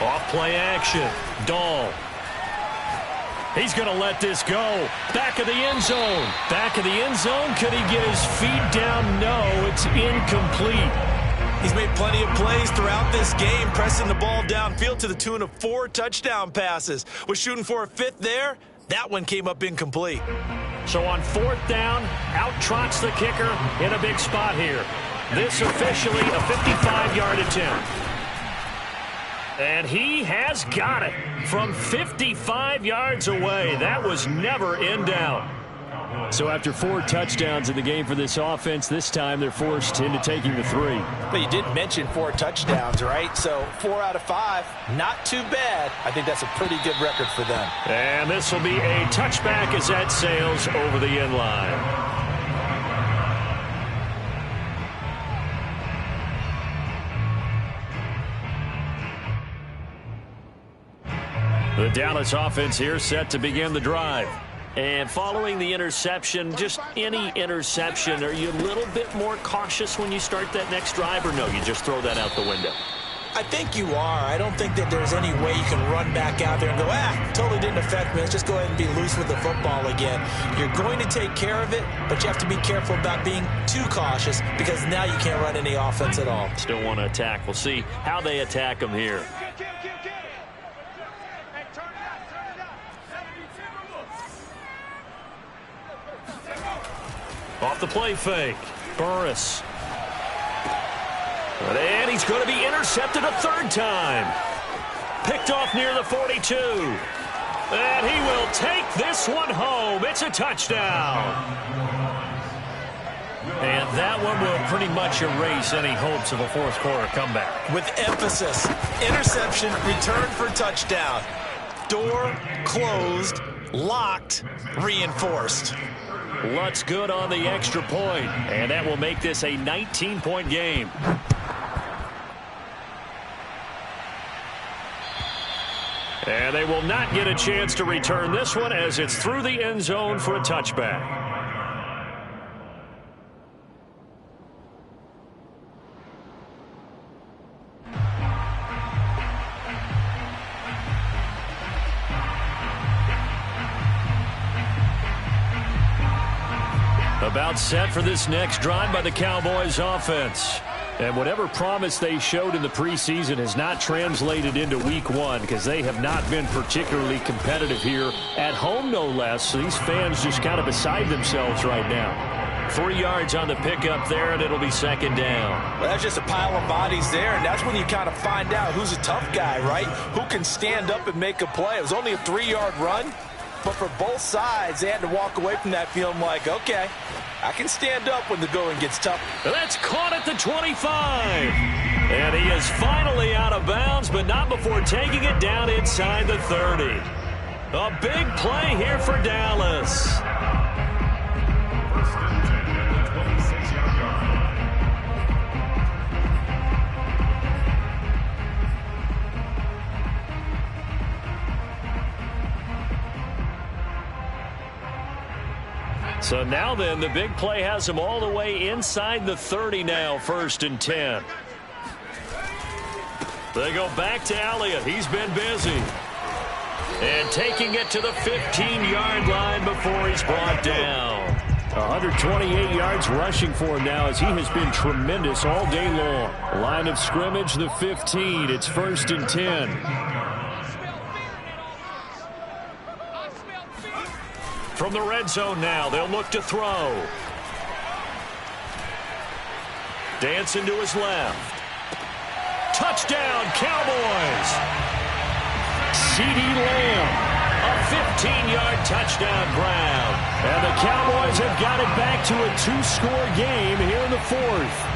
Off play action. Dahl. He's going to let this go. Back of the end zone. Back of the end zone. Could he get his feet down? No, it's incomplete. He's made plenty of plays throughout this game, pressing the ball downfield to the tune of 4 touchdown passes. Was shooting for a 5th there. That one came up incomplete. So on 4th down, out trots the kicker in a big spot here. This officially a 55-yard attempt. And he has got it from 55 yards away. That was never in doubt. So after 4 touchdowns in the game for this offense, this time they're forced into taking the 3. But you did mention 4 touchdowns, right? So 4 out of 5, not too bad. I think that's a pretty good record for them. And this will be a touchback as that sails over the end line. The Dallas offense here set to begin the drive. And following the interception, just any interception, are you a little bit more cautious when you start that next drive, or no, you just throw that out the window? I think you are. I don't think that there's any way you can run back out there and go, totally didn't affect me. Let's just go ahead and be loose with the football again. You're going to take care of it, but you have to be careful about being too cautious because now you can't run any offense at all. Still want to attack. We'll see how they attack them here. Off the play fake. Burris. And he's going to be intercepted a 3rd time. Picked off near the 42. And he will take this one home. It's a touchdown. And that one will pretty much erase any hopes of a 4th quarter comeback. With emphasis, interception, return for touchdown. Door closed, locked, reinforced. Lutz good on the extra point, and that will make this a 19-point game. And they will not get a chance to return this one as it's through the end zone for a touchback. About set for this next drive by the Cowboys offense. And whatever promise they showed in the preseason has not translated into week 1 because they have not been particularly competitive here at home, no less. So these fans just kind of beside themselves right now. 3 yards on the pickup there, and it'll be 2nd down. Well, that's just a pile of bodies there, and that's when you kind of find out who's a tough guy, right? Who can stand up and make a play. It was only a 3-yard run, But for both sides, they had to walk away from that feeling like, okay, I can stand up when the going gets tough. That's caught at the 25. And he is finally out of bounds, but not before taking it down inside the 30. A big play here for Dallas. First and 10 at the 26-yard line. So now then, the big play has him all the way inside the 30 now, 1st and 10. They go back to Elliott. He's been busy. And taking it to the 15-yard line before he's brought down. 128 yards rushing for him now as he has been tremendous all day long. Line of scrimmage, the 15. It's 1st and 10. From the red zone now, they'll look to throw. Dancing to his left. Touchdown, Cowboys! CeeDee Lamb, a 15-yard touchdown grab. And the Cowboys have got it back to a 2-score game here in the 4th.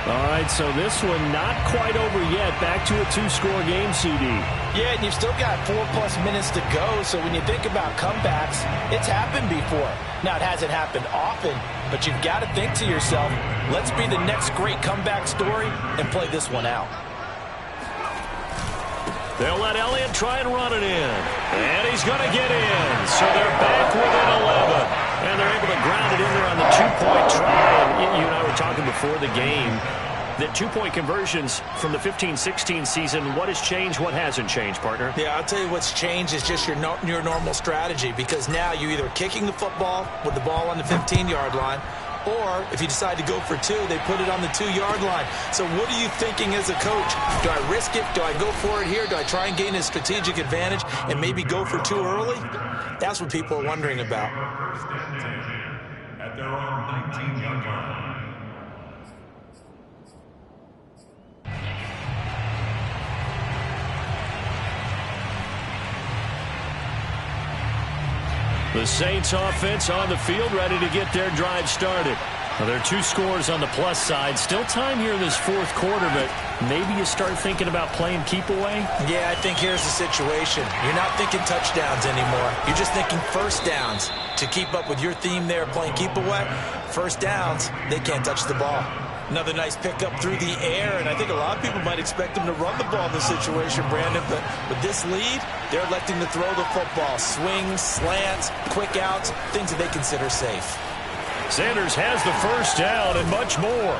All right, so this one not quite over yet. Back to a 2-score game, CD. Yeah, and you've still got 4+ minutes to go, so when you think about comebacks, it's happened before. Now, it hasn't happened often, but you've got to think to yourself, let's be the next great comeback story and play this one out. They'll let Elliott try and run it in. And he's going to get in. So they're back within 11. And they're able to ground it in there on the 2-point try. And you and I were talking before the game that 2-point conversions from the 15-16 season, what has changed, what hasn't changed, partner? Yeah, I'll tell you what's changed is just your normal strategy, because now you're either kicking the football with the ball on the 15-yard line, or if you decide to go for 2, they put it on the 2-yard line. So what are you thinking as a coach? Do I risk it? Do I go for it here? Do I try and gain a strategic advantage and maybe go for 2 early? That's what people are wondering about. First and 10 at their own 19-yard line. The Saints offense on the field, ready to get their drive started. Well, there are 2 scores on the plus side. Still time here in this 4th quarter, but maybe you start thinking about playing keep away? Yeah, I think here's the situation. You're not thinking touchdowns anymore. You're just thinking first downs. To keep up with your theme there, playing keep away, first downs, they can't touch the ball. Another nice pickup through the air, and I think a lot of people might expect them to run the ball in this situation, Brandon, but with this lead, they're electing to throw the football. Swings, slants, quick outs, things that they consider safe. Sanders has the first down and much more.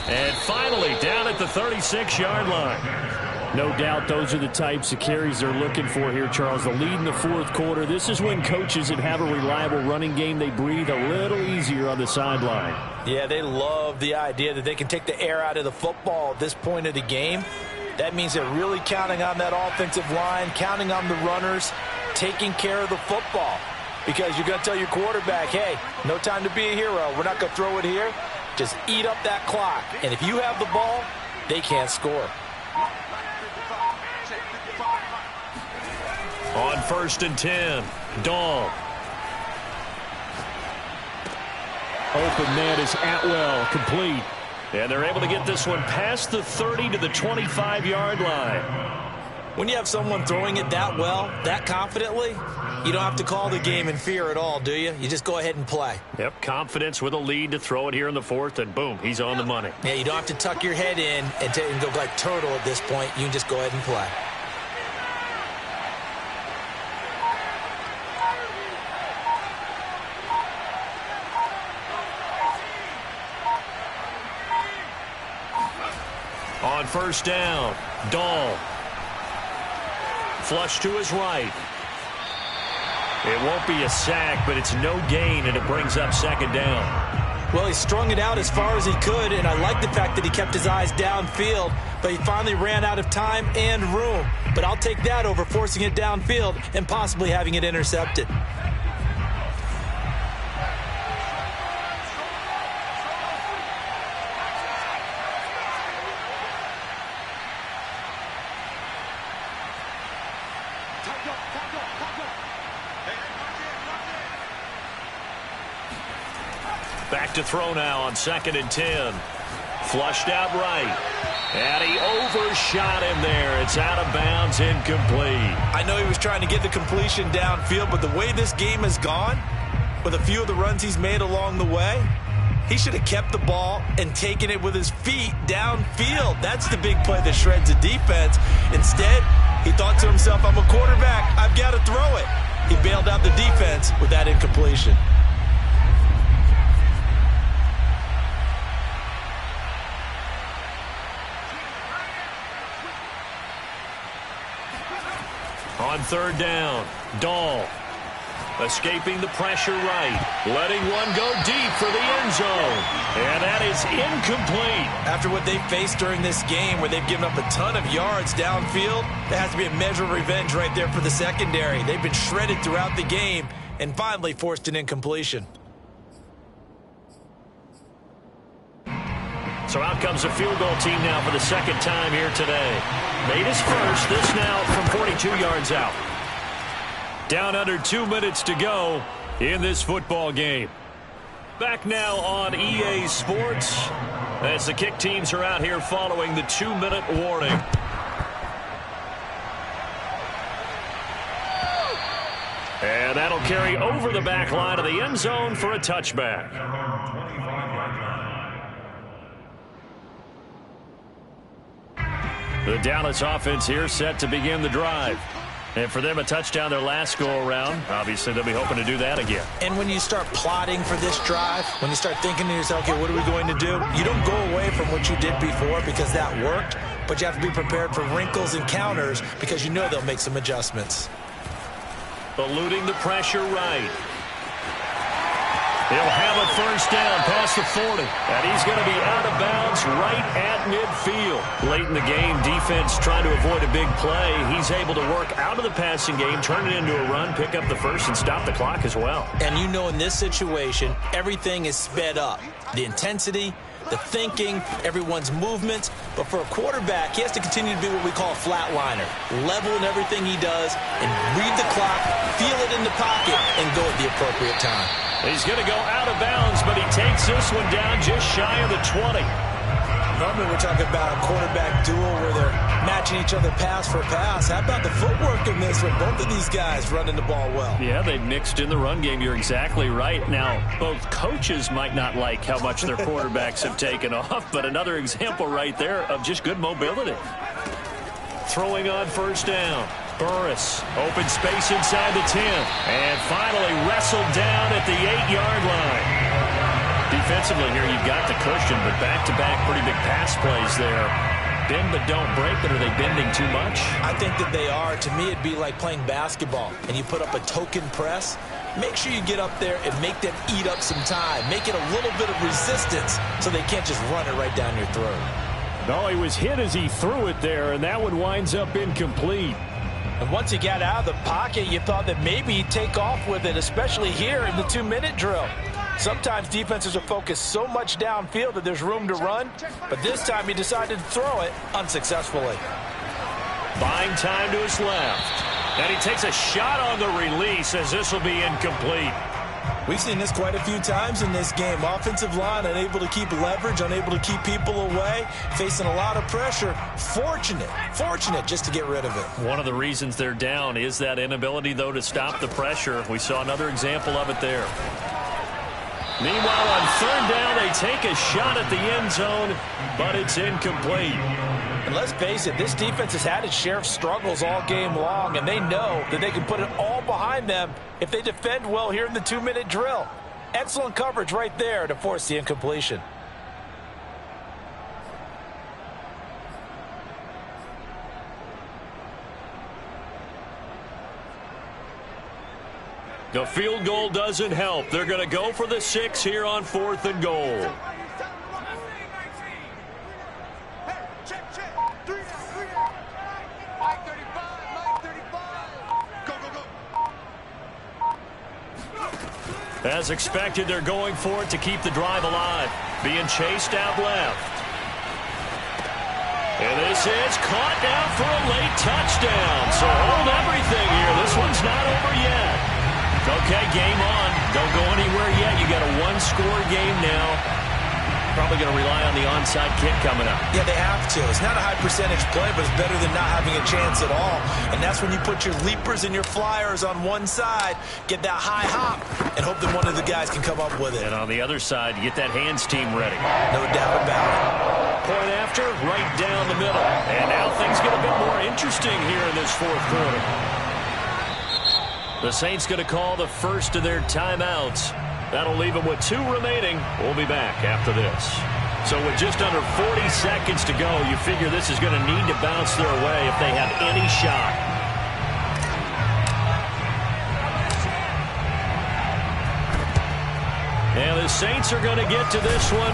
And finally, down at the 36-yard line. No doubt those are the types of carries they're looking for here, Charles. The lead in the 4th quarter. This is when coaches that have a reliable running game, they breathe a little easier on the sideline. Yeah, they love the idea that they can take the air out of the football at this point of the game. That means they're really counting on that offensive line, counting on the runners, taking care of the football. Because you're going to tell your quarterback, hey, no time to be a hero. We're not going to throw it here. Just eat up that clock. And if you have the ball, they can't score. On 1st and 10, Dahl. Open man is Atwell, complete. And they're able to get this one past the 30 to the 25-yard line. When you have someone throwing it that well, that confidently, you don't have to call the game in fear at all, do you? You just go ahead and play. Yep, confidence with a lead to throw it here in the 4th, and boom, he's on the money. Yeah, you don't have to tuck your head in and go like turtle at this point. You can just go ahead and play. On 1st down, Dahl. Flush to his right. It won't be a sack, but it's no gain, and it brings up 2nd down. Well, he strung it out as far as he could, and I like the fact that he kept his eyes downfield, but he finally ran out of time and room. But I'll take that over forcing it downfield and possibly having it intercepted. Back to throw now on 2nd and 10. Flushed out right. And he overshot him there. It's out of bounds, incomplete. I know he was trying to get the completion downfield, but the way this game has gone, with a few of the runs he's made along the way, he should have kept the ball and taken it with his feet downfield. That's the big play that shreds the defense. Instead, he thought to himself, I'm a quarterback. I've got to throw it. He bailed out the defense with that incompletion. On 3rd down, Dahl escaping the pressure right, letting one go deep for the end zone, and that is incomplete. After what they've faced during this game where they've given up a ton of yards downfield, there has to be a measure of revenge right there for the secondary. They've been shredded throughout the game and finally forced an incompletion. So out comes a field goal team now for the 2nd time here today. Made his first, this now from 42 yards out. Down under 2 minutes to go in this football game. Back now on EA Sports as the kick teams are out here following the 2-minute warning. And that'll carry over the back line of the end zone for a touchback. The Dallas offense here set to begin the drive. And for them, a touchdown their last go-around. Obviously, they'll be hoping to do that again. And when you start plotting for this drive, when you start thinking to yourself, okay, what are we going to do? You don't go away from what you did before because that worked, but you have to be prepared for wrinkles and counters because you know they'll make some adjustments. Eluding the pressure right. He'll have a first down past the 40. And he's going to be out of bounds right at midfield. Late in the game, defense trying to avoid a big play. He's able to work out of the passing game, turn it into a run, pick up the first, and stop the clock as well. And you know in this situation, everything is sped up. The intensity, the thinking, everyone's movements. But for a quarterback, he has to continue to be what we call a flatliner. Level in everything he does and read the clock, feel it in the pocket, and go at the appropriate time. He's going to go out of bounds, but he takes this one down just shy of the 20. Normally we're talking about a quarterback duel where they're matching each other pass for pass. How about the footwork in this with both of these guys running the ball well? Yeah, they've mixed in the run game. You're exactly right. Now, both coaches might not like how much their quarterbacks have taken off, but another example right there of just good mobility. Throwing on first down. Burris, open space inside the 10. And finally wrestled down at the 8-yard line. Defensively here, you've got the cushion, but back-to-back pretty big pass plays there. Bend but don't break, but are they bending too much? I think that they are. To me, it'd be like playing basketball, and you put up a token press. Make sure you get up there and make them eat up some time. Make it a little bit of resistance so they can't just run it right down your throat. No, he was hit as he threw it there, and that one winds up incomplete. And once he got out of the pocket, you thought that maybe he'd take off with it, especially here in the 2-minute drill. Sometimes defenses are focused so much downfield that there's room to run, but this time he decided to throw it unsuccessfully. Buying time to his left. And he takes a shot on the release as this will be incomplete. We've seen this quite a few times in this game. Offensive line unable to keep leverage, unable to keep people away, facing a lot of pressure. Fortunate just to get rid of it. One of the reasons they're down is that inability, though, to stop the pressure. We saw another example of it there. Meanwhile, on third down, they take a shot at the end zone, but it's incomplete. And let's face it, this defense has had its share of struggles all game long, and they know that they can put it all behind them if they defend well here in the 2-minute drill. Excellent coverage right there to force the incompletion. The field goal doesn't help. They're going to go for the 6 here on 4th and goal. As expected, they're going for it to keep the drive alive. Being chased out left. And this is caught now for a late touchdown. So hold everything here. This one's not over yet. Okay, game on. Don't go anywhere yet. You got a one-score game now. Probably going to rely on the onside kick coming up. Yeah, they have to. It's not a high percentage play, but it's better than not having a chance at all. And that's when you put your leapers and your flyers on one side, get that high hop, and hope that one of the guys can come up with it. And on the other side, you get that hands team ready. No doubt about it. Point after, right down the middle. And now things get a bit more interesting here in this fourth quarter. The Saints going to call the first of their timeouts. That'll leave them with 2 remaining. We'll be back after this. So with just under 40 seconds to go, you figure this is going to need to bounce their way if they have any shot. And the Saints are going to get to this one,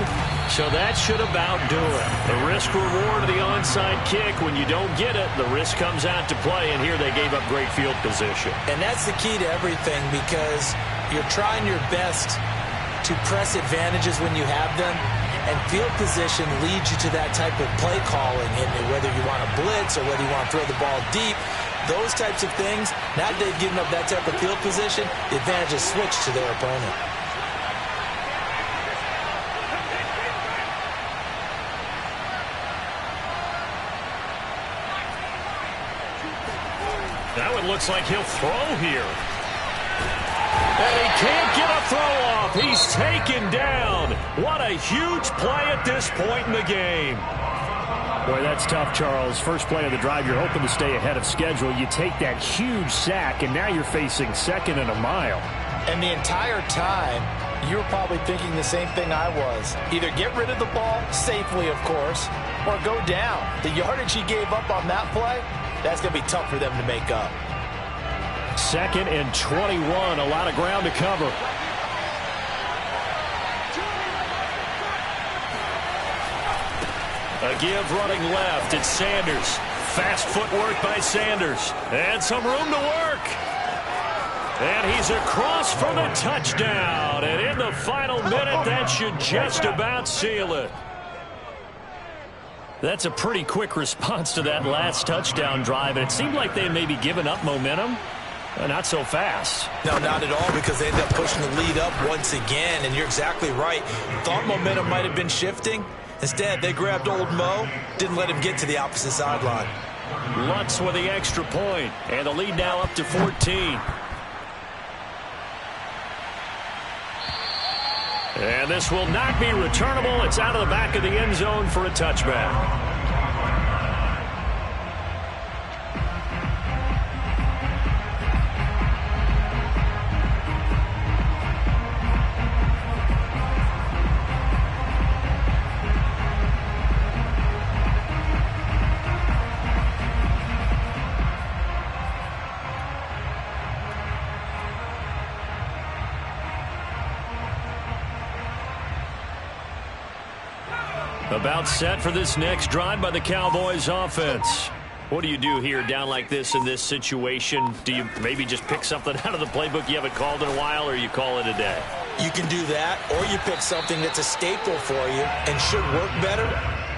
so that should about do it. The risk-reward of the onside kick, when you don't get it, the risk comes out to play, and here they gave up great field position. And that's the key to everything, because you're trying your best to press advantages when you have them, and field position leads you to that type of play calling, and whether you want to blitz or whether you want to throw the ball deep, those types of things, now that they've given up that type of field position, the advantage is switched to their opponent. Now it looks like he'll throw here. And he can't get a throw off. He's taken down. What a huge play at this point in the game. Boy, that's tough, Charles. First play of the drive, you're hoping to stay ahead of schedule. You take that huge sack, and now you're facing 2nd and a mile. And the entire time, you were probably thinking the same thing I was. Either get rid of the ball, safely, of course, or go down. The yardage he gave up on that play, that's going to be tough for them to make up. 2nd and 21, a lot of ground to cover. A give running left. It's Sanders. Fast footwork by Sanders. And some room to work. And he's across for the touchdown. And in the final minute, that should just about seal it. That's a pretty quick response to that last touchdown drive. And it seemed like they had maybe given up momentum. Not so fast. No, not at all, because they ended up pushing the lead up once again. And you're exactly right. Thought momentum might have been shifting. Instead, they grabbed old Mo, didn't let him get to the opposite sideline. Lutz with the extra point, and the lead now up to 14. And this will not be returnable. It's out of the back of the end zone for a touchback. About set for this next drive by the Cowboys offense. What do you do here down like this in this situation? Do you maybe just pick something out of the playbook you haven't called in a while, or you call it a day? You can do that, or you pick something that's a staple for you and should work better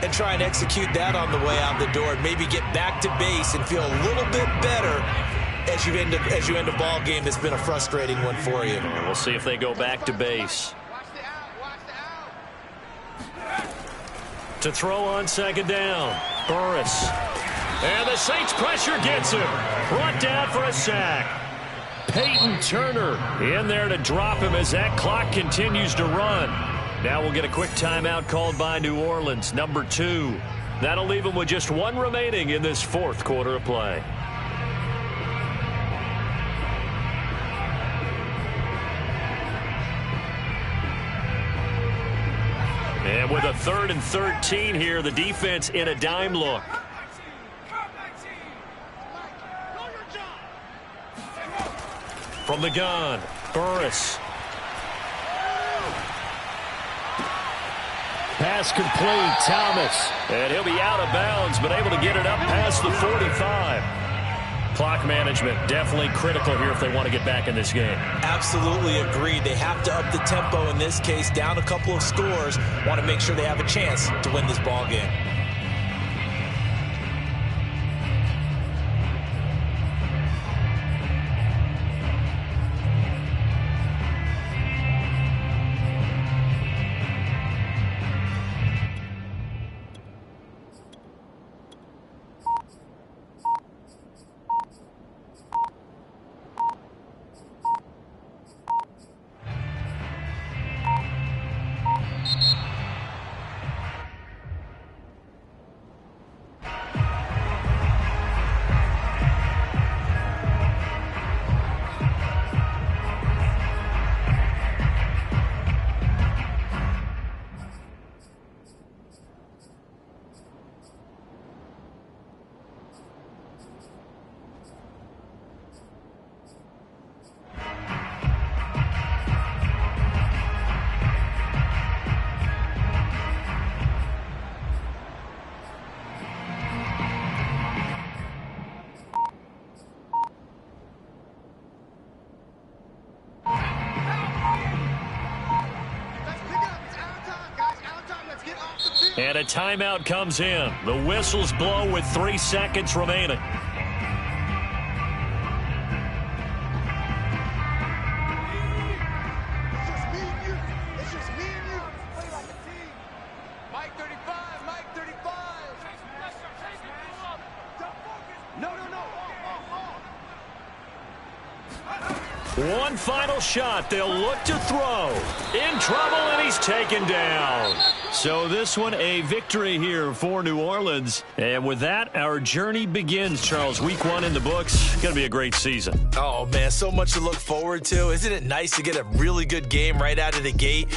and try and execute that on the way out the door. Maybe get back to base and feel a little bit better as you end a ball game that's been a frustrating one for you. And we'll see if they go back to base. To throw on second down, Burris. And the Saints pressure gets him. Brought down for a sack. Peyton Turner in there to drop him as that clock continues to run. Now we'll get a quick timeout called by New Orleans, number 2. That'll leave them with just 1 remaining in this fourth quarter of play. And with a 3rd and 13 here, the defense in a dime look. From the gun, Burris. Pass complete, Thomas. And he'll be out of bounds, but able to get it up past the 45. Clock management definitely critical here if they want to get back in this game. Absolutely agreed. They have to up the tempo in this case, down a couple of scores. Want to make sure they have a chance to win this ball game. And a timeout comes in. The whistles blow with 3 seconds remaining. One final shot. They'll look to throw. In trouble, and he's taken down. So this one, a victory here for New Orleans. And with that, our journey begins, Charles. Week 1 in the books. Going to be a great season. Oh, man, so much to look forward to. Isn't it nice to get a really good game right out of the gate?